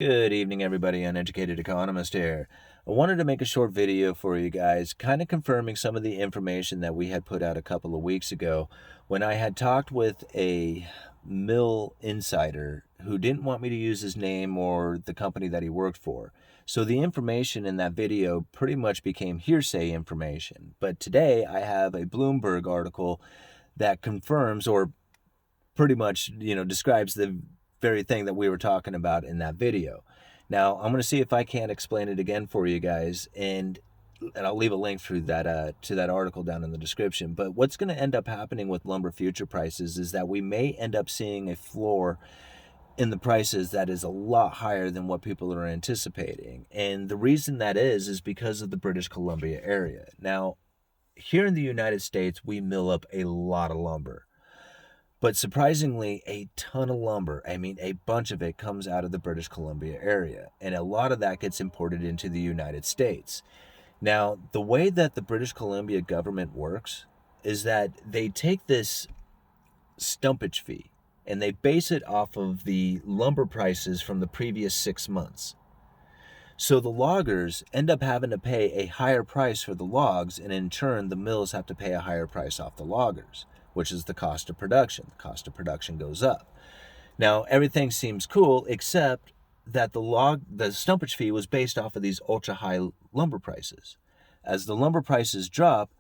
Good evening, everybody. Uneducated Economist here. I wanted to make a short video for you guys, kind of confirming some of the information that we had put out a couple of weeks ago when I had talked with a mill insider who didn't want me to use his name or the company that he worked for. So the information in that video pretty much became hearsay information. But today I have a Bloomberg article that confirms or pretty much, describes the very thing that we were talking about in that video. Now, I'm going to see if I can't explain it again for you guys, and I'll leave a link through that to that article down in the description. But what's going to end up happening with lumber future prices is that we may end up seeing a floor in the prices that is a lot higher than what people are anticipating. And the reason that is because of the British Columbia area. Now, here in the United States, we mill up a lot of lumber. But surprisingly, a ton of lumber, a bunch of it comes out of the British Columbia area. And a lot of that gets imported into the United States. Now, the way that the British Columbia government works is that they take this stumpage fee and they base it off of the lumber prices from the previous 6 months. So the loggers end up having to pay a higher price for the logs, and in turn, the mills have to pay a higher price off the loggers, which is the cost of production. The cost of production goes up. Now, everything seems cool, except that the stumpage fee was based off of these ultra-high lumber prices. As the lumber prices drop,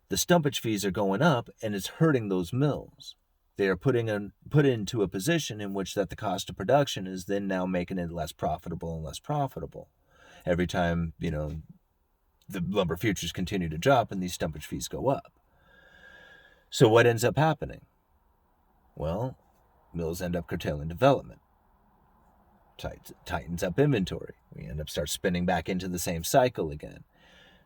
the stumpage fees are going up, and it's hurting those mills. They are put into a position in which that the cost of production is then now making it less profitable and less profitable. Every time, the lumber futures continue to drop and these stumpage fees go up. So what ends up happening? Well, mills end up curtailing development. Tightens up inventory. We end up spinning back into the same cycle again.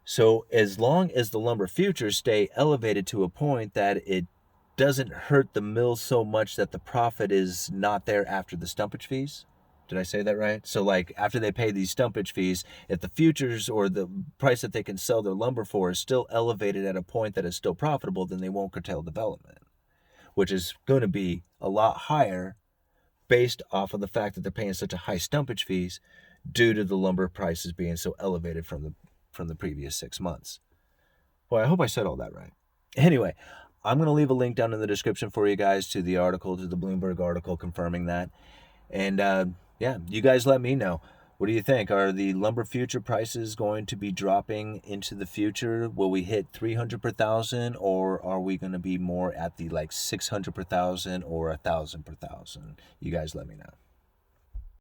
So as long as the lumber futures stay elevated to a point that it doesn't hurt the mill so much that the profit is not there after the stumpage fees. Did I say that right? So like after they pay these stumpage fees, if the futures or the price that they can sell their lumber for is still elevated at a point that is still profitable, then they won't curtail development, which is going to be a lot higher based off of the fact that they're paying such a high stumpage fees due to the lumber prices being so elevated from the previous 6 months. Well, I hope I said all that right. Anyway, I'm going to leave a link down in the description for you guys to the article, to the Bloomberg article confirming that. And you guys let me know. What do you think? Are the lumber future prices going to be dropping into the future? Will we hit 300 per thousand, or are we going to be more at the 600 per thousand or 1,000 per thousand? You guys let me know.